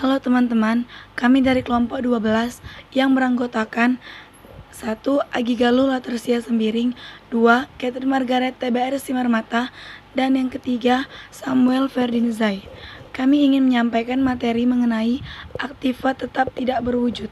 Halo teman-teman, kami dari kelompok 12 yang beranggotakan 1. Agi Galuh Latersia Sembiring, 2. Catherine Margaret TBR Simarmata, dan yang ketiga Samuel Ferdinzai. Kami ingin menyampaikan materi mengenai aktiva tetap tidak berwujud.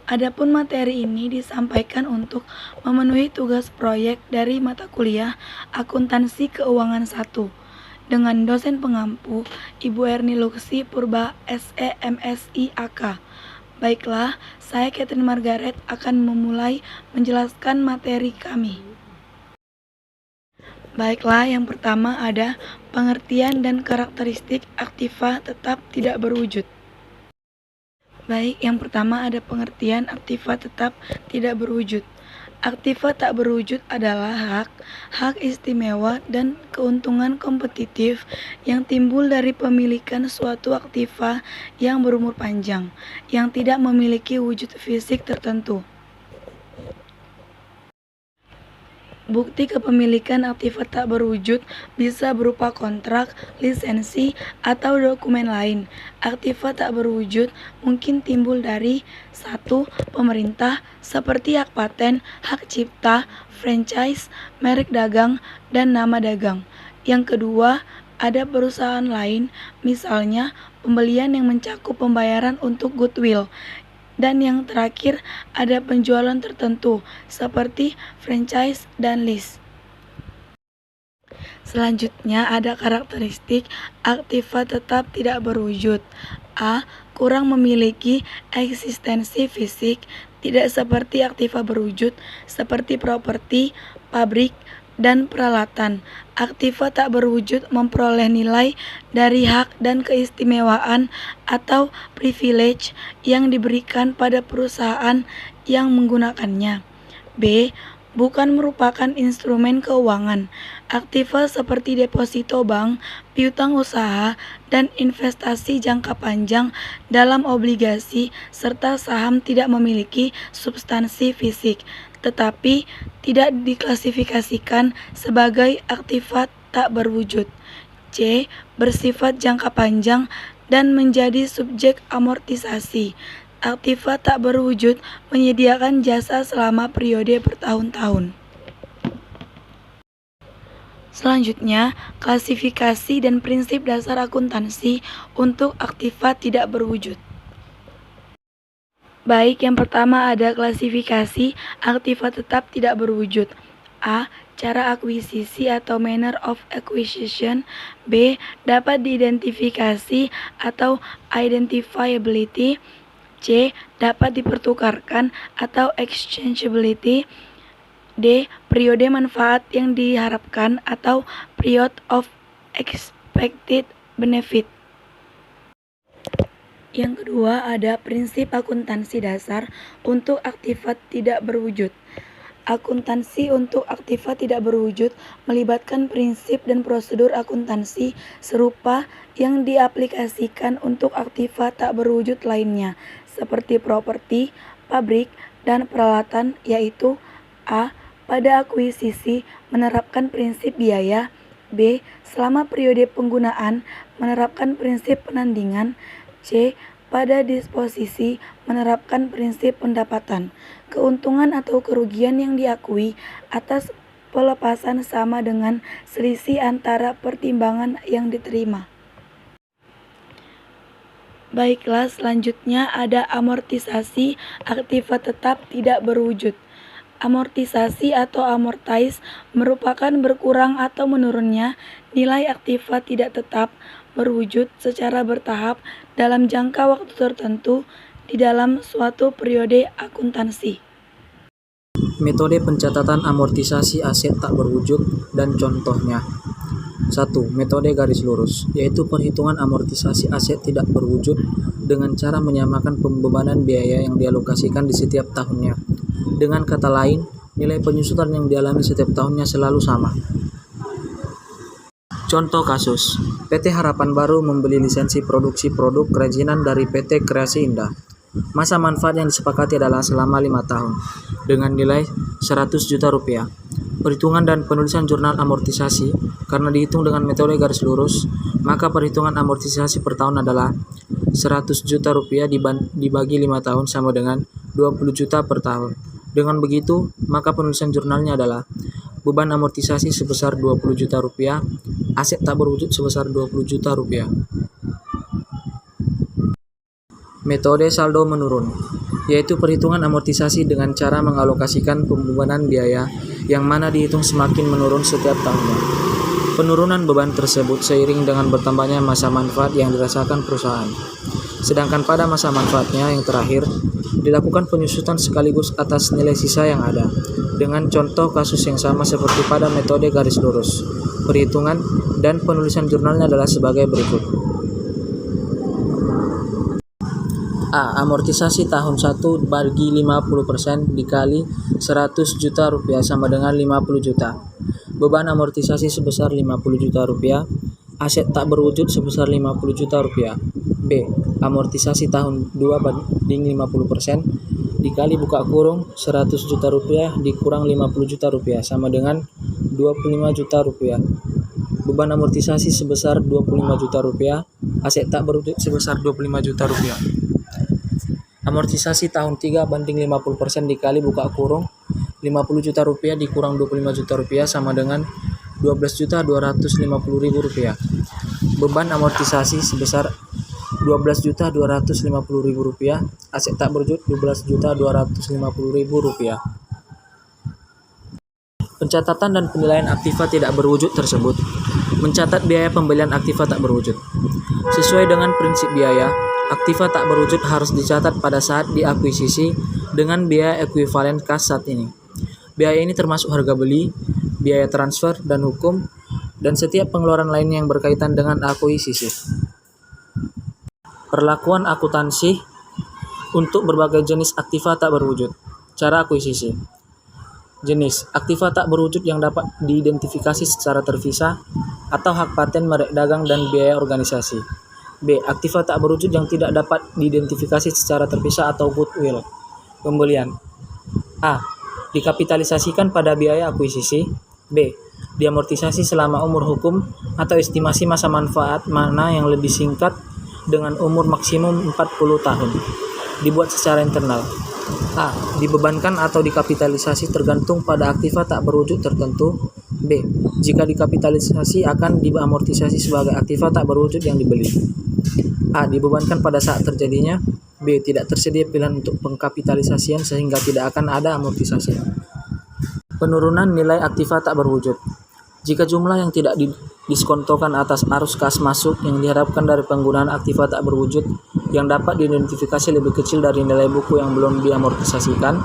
Adapun materi ini disampaikan untuk memenuhi tugas proyek dari mata kuliah Akuntansi Keuangan 1 dengan dosen pengampu Ibu Erni Luksi Purba SE MSI AK. Baiklah, saya Catherine Margaret akan memulai menjelaskan materi kami. Baiklah, yang pertama ada pengertian dan karakteristik aktiva tetap tidak berwujud. Baik, yang pertama ada pengertian aktiva tetap tidak berwujud. Aktiva tak berwujud adalah hak istimewa dan keuntungan kompetitif yang timbul dari pemilikan suatu aktiva yang berumur panjang, yang tidak memiliki wujud fisik tertentu. Bukti kepemilikan aktiva tak berwujud bisa berupa kontrak, lisensi, atau dokumen lain. Aktiva tak berwujud mungkin timbul dari 1. Pemerintah seperti hak paten, hak cipta, franchise, merek dagang, dan nama dagang. Yang kedua, ada perusahaan lain, misalnya pembelian yang mencakup pembayaran untuk goodwill. Dan yang terakhir, ada penjualan tertentu, seperti franchise dan lease. Selanjutnya, ada karakteristik aktiva tetap tidak berwujud. A. Kurang memiliki eksistensi fisik, tidak seperti aktiva berwujud, seperti properti, pabrik, dan peralatan. Aktiva tak berwujud memperoleh nilai dari hak dan keistimewaan atau privilege yang diberikan pada perusahaan yang menggunakannya. B. Bukan merupakan instrumen keuangan. Aktiva seperti deposito bank, piutang usaha, dan investasi jangka panjang dalam obligasi serta saham tidak memiliki substansi fisik, tetapi tidak diklasifikasikan sebagai aktiva tak berwujud. C. Bersifat jangka panjang dan menjadi subjek amortisasi. Aktiva tak berwujud menyediakan jasa selama periode bertahun-tahun. Selanjutnya, klasifikasi dan prinsip dasar akuntansi untuk aktiva tidak berwujud. Baik, yang pertama ada klasifikasi aktiva tetap tidak berwujud. A. Cara akuisisi atau manner of acquisition. B. Dapat diidentifikasi atau identifiability. C. Dapat dipertukarkan atau exchangeability. D. Periode manfaat yang diharapkan atau period of expected benefit. Yang kedua ada prinsip akuntansi dasar untuk aktiva tidak berwujud. Akuntansi untuk aktiva tidak berwujud melibatkan prinsip dan prosedur akuntansi serupa yang diaplikasikan untuk aktiva tak berwujud lainnya, seperti properti, pabrik, dan peralatan, yaitu A. Pada akuisisi menerapkan prinsip biaya. B. Selama periode penggunaan menerapkan prinsip penandingan. C. Pada disposisi menerapkan prinsip pendapatan. Keuntungan atau kerugian yang diakui atas pelepasan sama dengan selisih antara pertimbangan yang diterima. Baiklah, selanjutnya ada amortisasi aktiva tetap tidak berwujud. Amortisasi atau amortize merupakan berkurang atau menurunnya nilai aktiva tidak tetap berwujud secara bertahap dalam jangka waktu tertentu di dalam suatu periode akuntansi. Metode pencatatan amortisasi aset tak berwujud dan contohnya. 1. Metode garis lurus, yaitu perhitungan amortisasi aset tidak berwujud dengan cara menyamakan pembebanan biaya yang dialokasikan di setiap tahunnya. Dengan kata lain, nilai penyusutan yang dialami setiap tahunnya selalu sama. Contoh kasus, PT Harapan Baru membeli lisensi produksi produk kerajinan dari PT Kreasi Indah. Masa manfaat yang disepakati adalah selama 5 tahun, dengan nilai 100 juta rupiah. Perhitungan dan penulisan jurnal amortisasi, karena dihitung dengan metode garis lurus, maka perhitungan amortisasi per tahun adalah 100 juta rupiah dibagi 5 tahun sama dengan 20 juta per tahun. Dengan begitu, maka penulisan jurnalnya adalah beban amortisasi sebesar 20 juta rupiah, aset tak berwujud sebesar 20 juta rupiah. Metode saldo menurun, yaitu perhitungan amortisasi dengan cara mengalokasikan pembebanan biaya yang mana dihitung semakin menurun setiap tahunnya. Penurunan beban tersebut seiring dengan bertambahnya masa manfaat yang dirasakan perusahaan. Sedangkan pada masa manfaatnya yang terakhir, dilakukan penyusutan sekaligus atas nilai sisa yang ada, dengan contoh kasus yang sama seperti pada metode garis lurus. Perhitungan dan penulisan jurnalnya adalah sebagai berikut. A. Amortisasi tahun 1 bagi 50% dikali 100 juta rupiah sama dengan 50 juta. Beban amortisasi sebesar 50 juta rupiah. Aset tak berwujud sebesar 50 juta rupiah. B. Amortisasi tahun 2 banding 50% dikali buka kurung 100 juta rupiah dikurang 50 juta rupiah sama dengan 25 juta rupiah. Beban amortisasi sebesar 25 juta rupiah. Aset tak berwujud sebesar 25 juta rupiah. Amortisasi tahun 3 banding 50% dikali buka kurung 50 juta rupiah dikurang 25 juta rupiah sama dengan 12.250.000 rupiah. Beban amortisasi sebesar 12.250.000 rupiah. Aset tak berwujud 12.250.000 rupiah. Pencatatan dan penilaian aktiva tidak berwujud tersebut. Mencatat biaya pembelian aktiva tak berwujud. Sesuai dengan prinsip biaya, aktiva tak berwujud harus dicatat pada saat diakuisisi dengan biaya ekuivalen kas saat ini. Biaya ini termasuk harga beli, biaya transfer dan hukum, dan setiap pengeluaran lain yang berkaitan dengan akuisisi. Perlakuan akuntansi untuk berbagai jenis aktiva tak berwujud. Cara akuisisi. Jenis aktiva tak berwujud yang dapat diidentifikasi secara terpisah atau hak paten, merek dagang, dan biaya organisasi. B. Aktiva tak berwujud yang tidak dapat diidentifikasi secara terpisah atau goodwill. Pembelian. A. Dikapitalisasikan pada biaya akuisisi. B. Diamortisasi selama umur hukum atau estimasi masa manfaat mana yang lebih singkat dengan umur maksimum 40 tahun. Dibuat secara internal. A. Dibebankan atau dikapitalisasi tergantung pada aktiva tak berwujud tertentu. B. Jika dikapitalisasi akan diamortisasi sebagai aktiva tak berwujud yang dibeli. A. Dibebankan pada saat terjadinya. B. Tidak tersedia pilihan untuk pengkapitalisasian sehingga tidak akan ada amortisasi. Penurunan nilai aktiva tak berwujud. Jika jumlah yang tidak diskontokan atas arus kas masuk yang diharapkan dari penggunaan aktiva tak berwujud yang dapat diidentifikasi lebih kecil dari nilai buku yang belum diamortisasikan,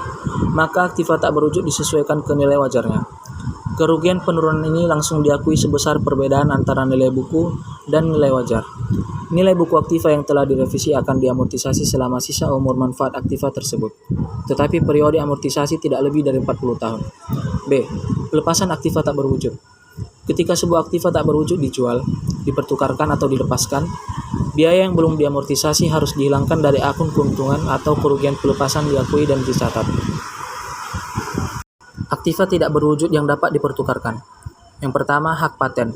maka aktiva tak berwujud disesuaikan ke nilai wajarnya. Kerugian penurunan ini langsung diakui sebesar perbedaan antara nilai buku dan nilai wajar. Nilai buku aktiva yang telah direvisi akan diamortisasi selama sisa umur manfaat aktiva tersebut, tetapi periode amortisasi tidak lebih dari 40 tahun. B. Pelepasan aktiva tak berwujud. Ketika sebuah aktiva tak berwujud dijual, dipertukarkan atau dilepaskan, biaya yang belum diamortisasi harus dihilangkan dari akun keuntungan atau kerugian pelepasan diakui dan dicatat. Aktiva tidak berwujud yang dapat dipertukarkan. Yang pertama, hak paten.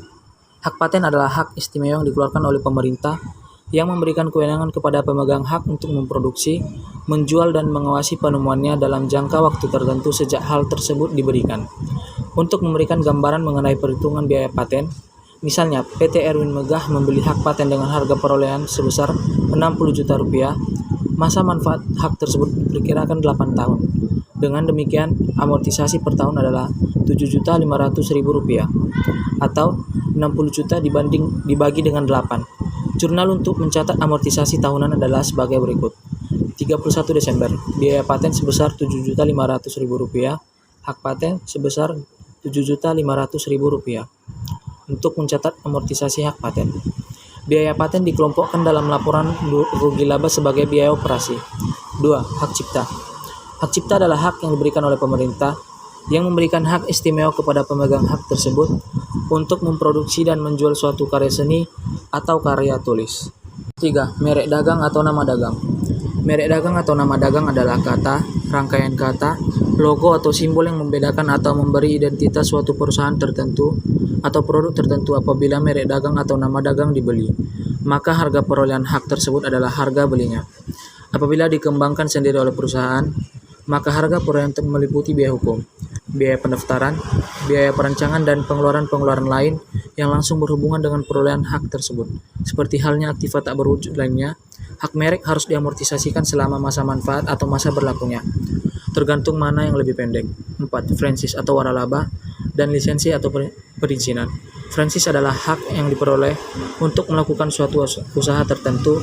Hak paten adalah hak istimewa yang dikeluarkan oleh pemerintah yang memberikan kewenangan kepada pemegang hak untuk memproduksi, menjual, dan mengawasi penemuannya dalam jangka waktu tertentu sejak hal tersebut diberikan. Untuk memberikan gambaran mengenai perhitungan biaya paten, misalnya PT Erwin Megah membeli hak paten dengan harga perolehan sebesar 60 juta rupiah, masa manfaat hak tersebut diperkirakan 8 tahun. Dengan demikian, amortisasi per tahun adalah 7.500.000 rupiah atau 60 juta dibagi dengan 8. Jurnal untuk mencatat amortisasi tahunan adalah sebagai berikut. 31 Desember, biaya paten sebesar 7.500.000 rupiah, hak paten sebesar 7.500.000 rupiah. Untuk mencatat amortisasi hak paten, biaya paten dikelompokkan dalam laporan rugi laba sebagai biaya operasi. 2. Hak cipta. Hak cipta adalah hak yang diberikan oleh pemerintah yang memberikan hak istimewa kepada pemegang hak tersebut untuk memproduksi dan menjual suatu karya seni atau karya tulis. 3. Merek dagang atau nama dagang. Merek dagang atau nama dagang adalah kata, rangkaian kata, logo atau simbol yang membedakan atau memberi identitas suatu perusahaan tertentu atau produk tertentu apabila merek dagang atau nama dagang dibeli, maka harga perolehan hak tersebut adalah harga belinya. Apabila dikembangkan sendiri oleh perusahaan, maka harga perolehan meliputi biaya hukum, biaya pendaftaran, biaya perancangan, dan pengeluaran-pengeluaran lain yang langsung berhubungan dengan perolehan hak tersebut. Seperti halnya aktiva tak berwujud lainnya, hak merek harus diamortisasikan selama masa manfaat atau masa berlakunya, tergantung mana yang lebih pendek. 4. Franchise atau waralaba dan lisensi atau perizinan. Franchise adalah hak yang diperoleh untuk melakukan suatu usaha tertentu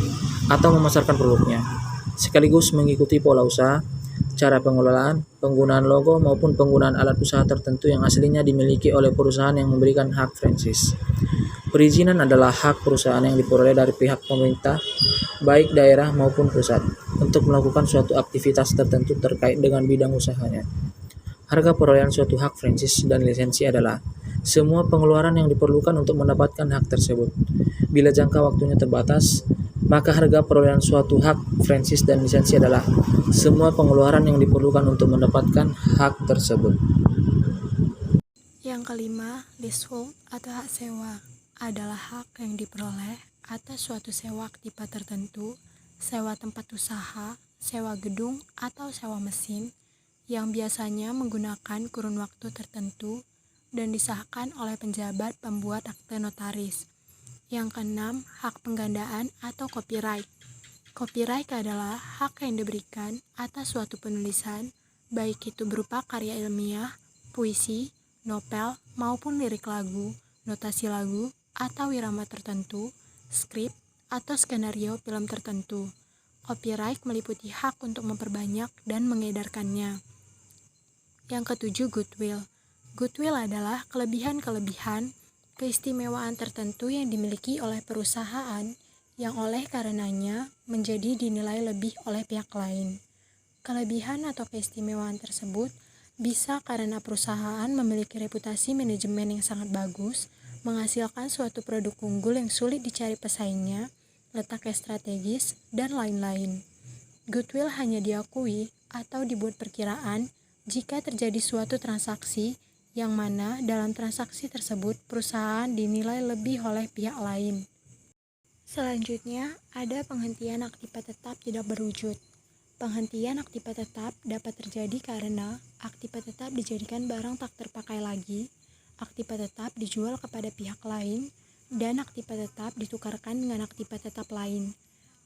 atau memasarkan produknya, sekaligus mengikuti pola usaha, cara pengelolaan, penggunaan logo, maupun penggunaan alat usaha tertentu yang aslinya dimiliki oleh perusahaan yang memberikan hak franchise. Perizinan adalah hak perusahaan yang diperoleh dari pihak pemerintah, baik daerah maupun pusat, untuk melakukan suatu aktivitas tertentu terkait dengan bidang usahanya. Harga perolehan suatu hak franchise dan lisensi adalah semua pengeluaran yang diperlukan untuk mendapatkan hak tersebut. Bila jangka waktunya terbatas, maka harga perolehan suatu hak franchise dan lisensi adalah semua pengeluaran yang diperlukan untuk mendapatkan hak tersebut. Yang kelima, leasehold atau hak sewa adalah hak yang diperoleh atas suatu sewa aktiva tertentu, sewa tempat usaha, sewa gedung, atau sewa mesin yang biasanya menggunakan kurun waktu tertentu dan disahkan oleh penjabat pembuat akte notaris. Yang keenam, hak penggandaan atau copyright. Copyright adalah hak yang diberikan atas suatu penulisan, baik itu berupa karya ilmiah, puisi, novel, maupun lirik lagu, notasi lagu, atau irama tertentu, skrip, atau skenario film tertentu. Copyright meliputi hak untuk memperbanyak dan mengedarkannya. Yang ketujuh, goodwill. Goodwill adalah kelebihan-kelebihan, keistimewaan tertentu yang dimiliki oleh perusahaan yang oleh karenanya menjadi dinilai lebih oleh pihak lain. Kelebihan atau keistimewaan tersebut bisa karena perusahaan memiliki reputasi manajemen yang sangat bagus, menghasilkan suatu produk unggul yang sulit dicari pesaingnya, letaknya strategis, dan lain-lain. Goodwill hanya diakui atau dibuat perkiraan jika terjadi suatu transaksi yang mana dalam transaksi tersebut perusahaan dinilai lebih oleh pihak lain. Selanjutnya, ada penghentian aktiva tetap tidak berwujud. Penghentian aktiva tetap dapat terjadi karena aktiva tetap dijadikan barang tak terpakai lagi, aktiva tetap dijual kepada pihak lain, dan aktiva tetap ditukarkan dengan aktiva tetap lain.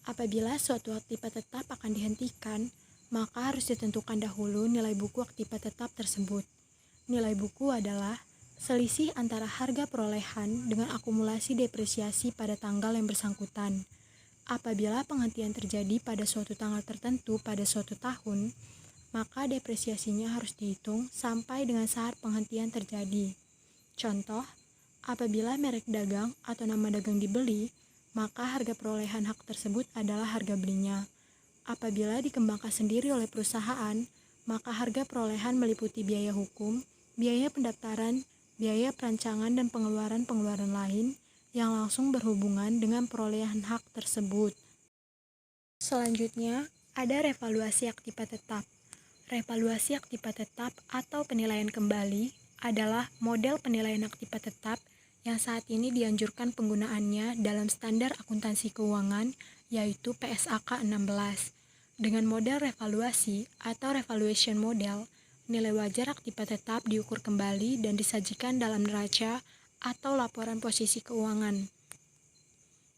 Apabila suatu aktiva tetap akan dihentikan, maka harus ditentukan dahulu nilai buku aktiva tetap tersebut. Nilai buku adalah selisih antara harga perolehan dengan akumulasi depresiasi pada tanggal yang bersangkutan. Apabila penghentian terjadi pada suatu tanggal tertentu pada suatu tahun, maka depresiasinya harus dihitung sampai dengan saat penghentian terjadi. Contoh, apabila merek dagang atau nama dagang dibeli, maka harga perolehan hak tersebut adalah harga belinya. Apabila dikembangkan sendiri oleh perusahaan, maka harga perolehan meliputi biaya hukum, biaya pendaftaran, biaya perancangan, dan pengeluaran-pengeluaran lain yang langsung berhubungan dengan perolehan hak tersebut. Selanjutnya, ada revaluasi aktiva tetap. Revaluasi aktiva tetap atau penilaian kembali adalah model penilaian aktiva tetap yang saat ini dianjurkan penggunaannya dalam standar akuntansi keuangan, yaitu PSAK 16. Dengan model revaluasi atau revaluation model, nilai wajar aktiva tetap diukur kembali dan disajikan dalam neraca atau laporan posisi keuangan.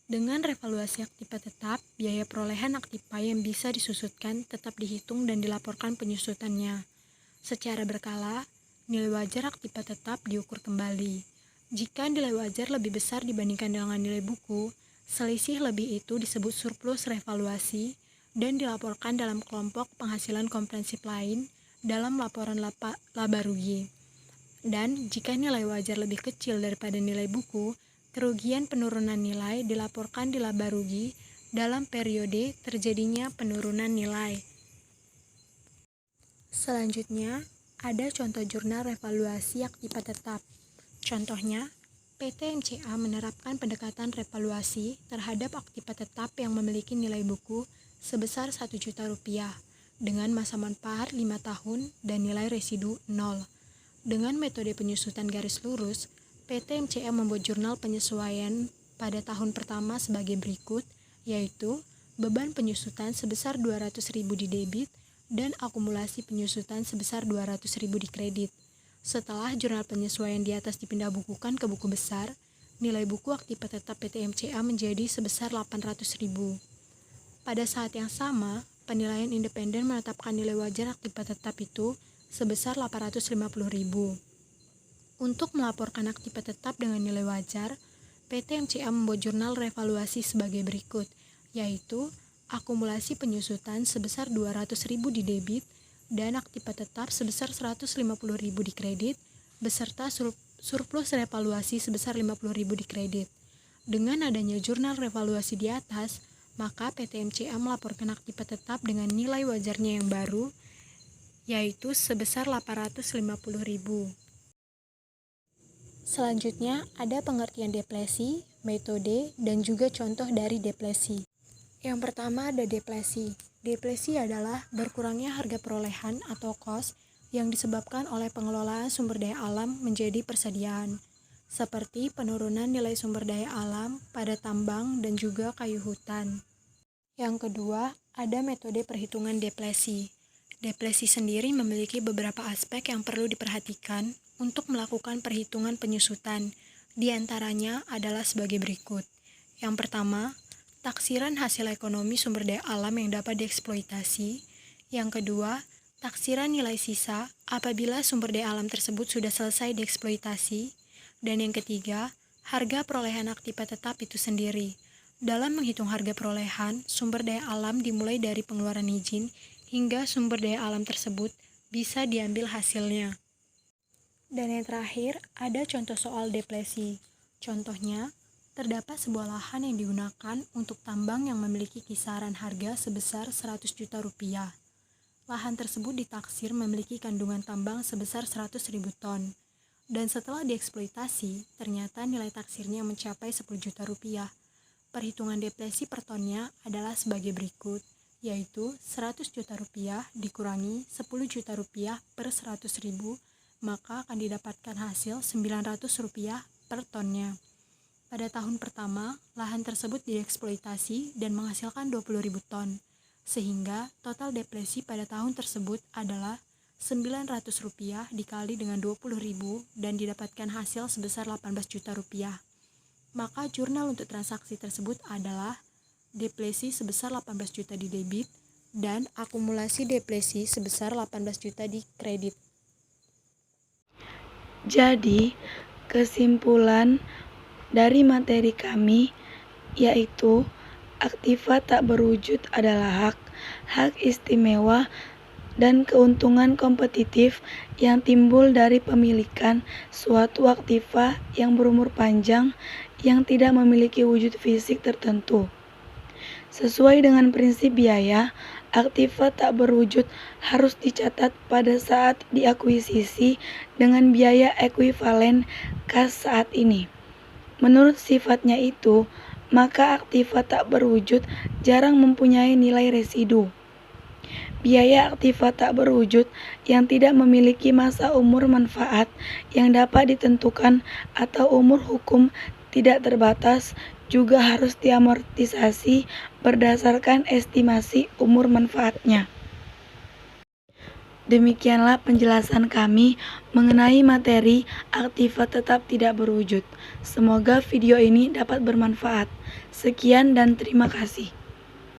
Dengan revaluasi aktiva tetap, biaya perolehan aktiva yang bisa disusutkan tetap dihitung dan dilaporkan penyusutannya. Secara berkala, nilai wajar aktiva tetap diukur kembali. Jika nilai wajar lebih besar dibandingkan dengan nilai buku, selisih lebih itu disebut surplus revaluasi dan dilaporkan dalam kelompok penghasilan komprehensif lain dalam laporan laba rugi. Dan jika nilai wajar lebih kecil daripada nilai buku, kerugian penurunan nilai dilaporkan di laba rugi dalam periode terjadinya penurunan nilai. Selanjutnya, ada contoh jurnal revaluasi aktiva tetap. Contohnya, PT MCA menerapkan pendekatan revaluasi terhadap aktiva tetap yang memiliki nilai buku sebesar Rp1 juta dengan masa manfaat 5 tahun dan nilai residu 0. Dengan metode penyusutan garis lurus, PT MCA membuat jurnal penyesuaian pada tahun pertama sebagai berikut, yaitu beban penyusutan sebesar 200.000 di debit dan akumulasi penyusutan sebesar 200.000 di kredit. Setelah jurnal penyesuaian di atas dipindah bukukan ke buku besar, nilai buku aktiva tetap PT MCA menjadi sebesar 800.000. Pada saat yang sama, penilaian independen menetapkan nilai wajar aktiva tetap itu sebesar 850.000. Untuk melaporkan aktiva tetap dengan nilai wajar, PT MCA membuat jurnal revaluasi sebagai berikut, yaitu akumulasi penyusutan sebesar 200.000 di debit dan aktiva tetap sebesar 150.000 di kredit, beserta surplus revaluasi sebesar 50.000 di kredit. Dengan adanya jurnal revaluasi di atas, maka PT MCA melaporkan aktiva tetap dengan nilai wajarnya yang baru, yaitu sebesar 850.000. Selanjutnya, ada pengertian depresi, metode, dan juga contoh dari depresi. Yang pertama ada depresi. Depresi adalah berkurangnya harga perolehan atau cost yang disebabkan oleh pengelolaan sumber daya alam menjadi persediaan, seperti penurunan nilai sumber daya alam pada tambang dan juga kayu hutan. Yang kedua, ada metode perhitungan depresi. Depresi sendiri memiliki beberapa aspek yang perlu diperhatikan untuk melakukan perhitungan penyusutan. Di antaranya adalah sebagai berikut. Yang pertama, taksiran hasil ekonomi sumber daya alam yang dapat dieksploitasi. Yang kedua, taksiran nilai sisa apabila sumber daya alam tersebut sudah selesai dieksploitasi. Dan yang ketiga, harga perolehan aktiva tetap itu sendiri. Dalam menghitung harga perolehan, sumber daya alam dimulai dari pengeluaran izin hingga sumber daya alam tersebut bisa diambil hasilnya. Dan yang terakhir, ada contoh soal depresi. Contohnya, terdapat sebuah lahan yang digunakan untuk tambang yang memiliki kisaran harga sebesar 100 juta rupiah. Lahan tersebut ditaksir memiliki kandungan tambang sebesar 100.000 ton. Dan setelah dieksploitasi, ternyata nilai taksirnya mencapai 10 juta rupiah. Perhitungan depresi per tonnya adalah sebagai berikut, yaitu 100 juta rupiah dikurangi 10 juta rupiah per 100.000, maka akan didapatkan hasil 900 rupiah per tonnya. Pada tahun pertama, lahan tersebut dieksploitasi dan menghasilkan 20.000 ton, sehingga total depresi pada tahun tersebut adalah 900 rupiah dikali dengan 20.000 dan didapatkan hasil sebesar 18 juta rupiah. Maka jurnal untuk transaksi tersebut adalah depresi sebesar 18 juta di debit dan akumulasi depresi sebesar 18 juta di kredit. Jadi, kesimpulan dari materi kami yaitu aktiva tak berwujud adalah hak istimewa dan keuntungan kompetitif yang timbul dari pemilikan suatu aktiva yang berumur panjang yang tidak memiliki wujud fisik tertentu. Sesuai dengan prinsip biaya, aktiva tak berwujud harus dicatat pada saat diakuisisi dengan biaya ekuivalen kas saat ini. Menurut sifatnya itu, maka aktiva tak berwujud jarang mempunyai nilai residu. Biaya aktiva tak berwujud yang tidak memiliki masa umur manfaat yang dapat ditentukan atau umur hukum tidak terbatas juga harus diamortisasi berdasarkan estimasi umur manfaatnya. Demikianlah penjelasan kami mengenai materi aktiva tetap tidak berwujud. Semoga video ini dapat bermanfaat. Sekian dan terima kasih.